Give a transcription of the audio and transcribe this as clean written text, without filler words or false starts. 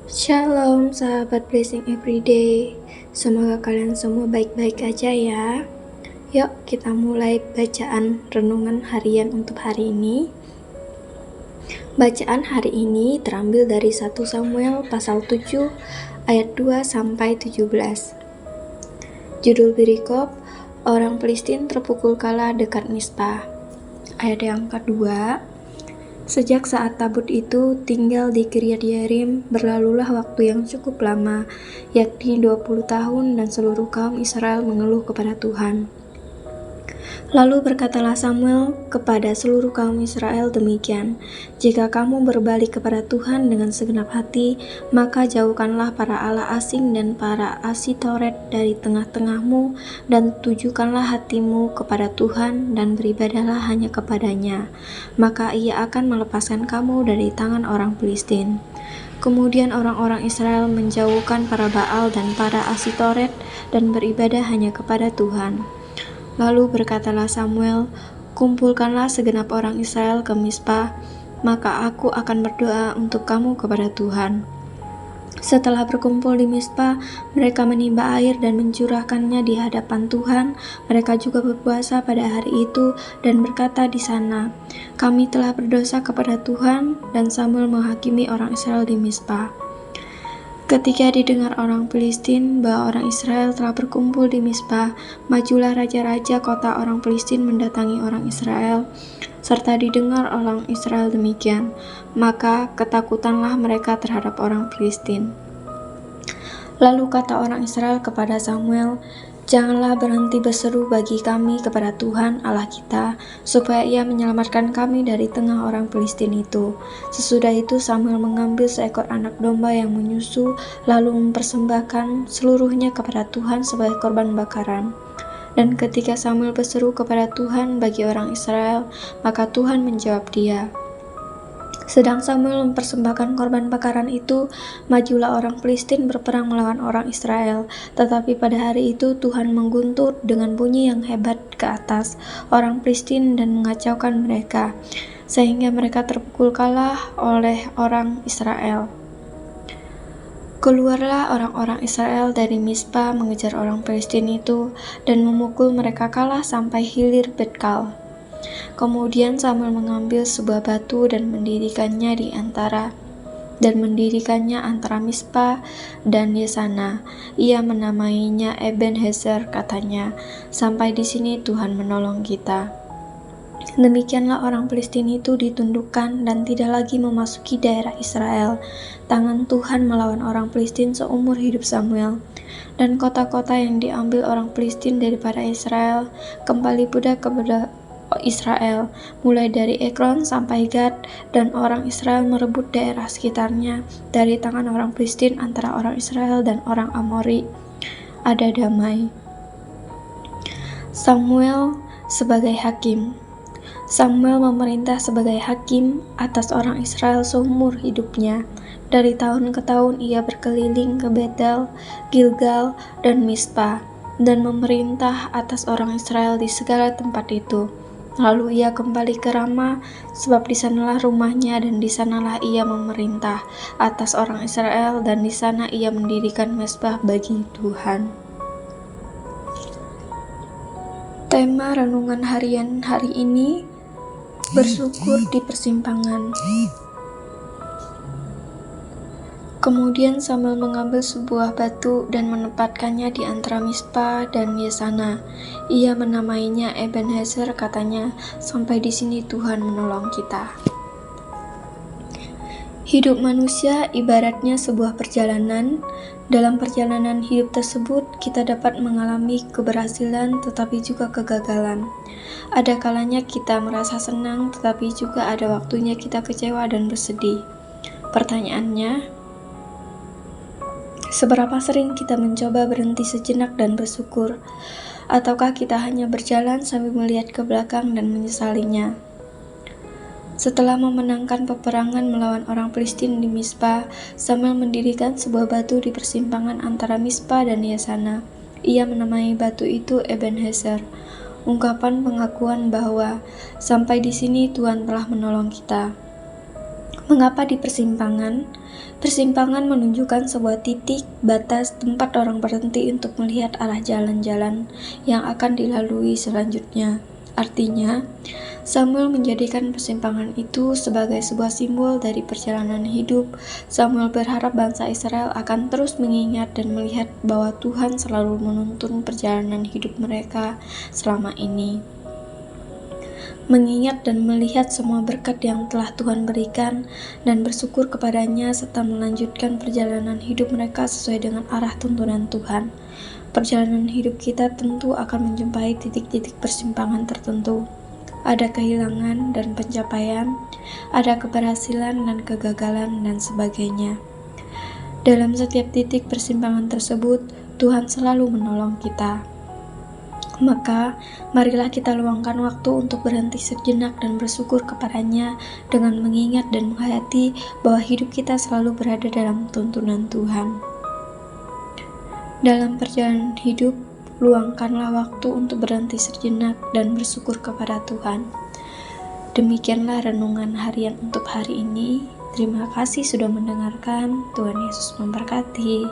Shalom sahabat Blessing Everyday. Semoga kalian semua baik-baik aja ya. Yuk kita mulai bacaan renungan harian untuk hari ini. Bacaan hari ini terambil dari 1 Samuel pasal 7 ayat 2 sampai 17. Judul perikop, orang Filistin terpukul kalah dekat Mizpah. Ayat yang kedua, sejak saat tabut itu tinggal di Kiryat Yearim, berlalulah waktu yang cukup lama, yakni 20 tahun, dan seluruh kaum Israel mengeluh kepada Tuhan. Lalu berkatalah Samuel kepada seluruh kaum Israel demikian, jika kamu berbalik kepada Tuhan dengan segenap hati, maka jauhkanlah para allah asing dan para Asitoret dari tengah-tengahmu, dan tujukanlah hatimu kepada Tuhan, dan beribadahlah hanya kepadanya. Maka ia akan melepaskan kamu dari tangan orang Filistin. Kemudian orang-orang Israel menjauhkan para Baal dan para Asitoret, dan beribadah hanya kepada Tuhan. Lalu berkatalah Samuel, kumpulkanlah segenap orang Israel ke Mizpah, maka aku akan berdoa untuk kamu kepada Tuhan. Setelah berkumpul di Mizpah, mereka menimba air dan mencurahkannya di hadapan Tuhan. Mereka juga berpuasa pada hari itu dan berkata di sana, kami telah berdosa kepada Tuhan. Dan Samuel menghakimi orang Israel di Mizpah. Ketika didengar orang Filistin bahwa orang Israel telah berkumpul di Mizpah, majulah raja-raja kota orang Filistin mendatangi orang Israel, serta didengar orang Israel demikian, maka ketakutanlah mereka terhadap orang Filistin. Lalu kata orang Israel kepada Samuel, janganlah berhenti berseru bagi kami kepada Tuhan Allah kita, supaya ia menyelamatkan kami dari tengah orang Filistin itu. Sesudah itu Samuel mengambil seekor anak domba yang menyusu, lalu mempersembahkan seluruhnya kepada Tuhan sebagai korban bakaran. Dan ketika Samuel berseru kepada Tuhan bagi orang Israel, maka Tuhan menjawab dia. Sedang Samuel mempersembahkan korban bakaran itu, majulah orang Filistin berperang melawan orang Israel. Tetapi pada hari itu Tuhan mengguntur dengan bunyi yang hebat ke atas orang Filistin dan mengacaukan mereka, sehingga mereka terpukul kalah oleh orang Israel. Keluarlah orang-orang Israel dari Mizpah mengejar orang Filistin itu dan memukul mereka kalah sampai hilir Betkal. Kemudian Samuel mengambil sebuah batu dan mendirikannya antara Mizpah dan Yesana. Ia menamainya Ebenezer, katanya, sampai di sini Tuhan menolong kita. Demikianlah orang Filistin itu ditundukkan dan tidak lagi memasuki daerah Israel. Tangan Tuhan melawan orang Filistin seumur hidup Samuel. Dan kota-kota yang diambil orang Filistin daripada Israel kembali budak kepada Israel, mulai dari Ekron sampai Gad, dan orang Israel merebut daerah sekitarnya dari tangan orang Filistin. Antara orang Israel dan orang Amori ada damai. Samuel sebagai hakim. Samuel memerintah sebagai hakim atas orang Israel seumur hidupnya. Dari tahun ke tahun ia berkeliling ke Betel, Gilgal, dan Mizpah, dan memerintah atas orang Israel di segala tempat itu. Lalu ia kembali ke Rama, sebab di sanalah rumahnya, dan di sanalah ia memerintah atas orang Israel, dan di sana ia mendirikan mezbah bagi Tuhan. Tema renungan harian hari ini, bersyukur di persimpangan. Kemudian Samuel mengambil sebuah batu dan menempatkannya di antara Mizpah dan Yesana. Ia menamainya Ebenezer, katanya, sampai di sini Tuhan menolong kita. Hidup manusia ibaratnya sebuah perjalanan. Dalam perjalanan hidup tersebut, kita dapat mengalami keberhasilan tetapi juga kegagalan. Ada kalanya kita merasa senang, tetapi juga ada waktunya kita kecewa dan bersedih. Pertanyaannya, seberapa sering kita mencoba berhenti sejenak dan bersyukur? Ataukah kita hanya berjalan sambil melihat ke belakang dan menyesalinya? Setelah memenangkan peperangan melawan orang Filistin di Mizpah, Samuel mendirikan sebuah batu di persimpangan antara Mizpah dan Yesana. Ia menamai batu itu Ebenezer, ungkapan pengakuan bahwa sampai di sini Tuhan telah menolong kita. Mengapa di persimpangan? Persimpangan menunjukkan sebuah titik batas tempat orang berhenti untuk melihat arah jalan-jalan yang akan dilalui selanjutnya. Artinya, Samuel menjadikan persimpangan itu sebagai sebuah simbol dari perjalanan hidup. Samuel berharap bangsa Israel akan terus mengingat dan melihat bahwa Tuhan selalu menuntun perjalanan hidup mereka selama ini. Mengingat dan melihat semua berkat yang telah Tuhan berikan dan bersyukur kepadanya serta melanjutkan perjalanan hidup mereka sesuai dengan arah tuntunan Tuhan. Perjalanan hidup kita tentu akan menjumpai titik-titik persimpangan tertentu. Ada kehilangan dan pencapaian, ada keberhasilan dan kegagalan dan sebagainya. Dalam setiap titik persimpangan tersebut, Tuhan selalu menolong kita. Maka, marilah kita luangkan waktu untuk berhenti sejenak dan bersyukur kepadanya dengan mengingat dan menghayati bahwa hidup kita selalu berada dalam tuntunan Tuhan. Dalam perjalanan hidup, luangkanlah waktu untuk berhenti sejenak dan bersyukur kepada Tuhan. Demikianlah renungan harian untuk hari ini. Terima kasih sudah mendengarkan. Tuhan Yesus memberkati.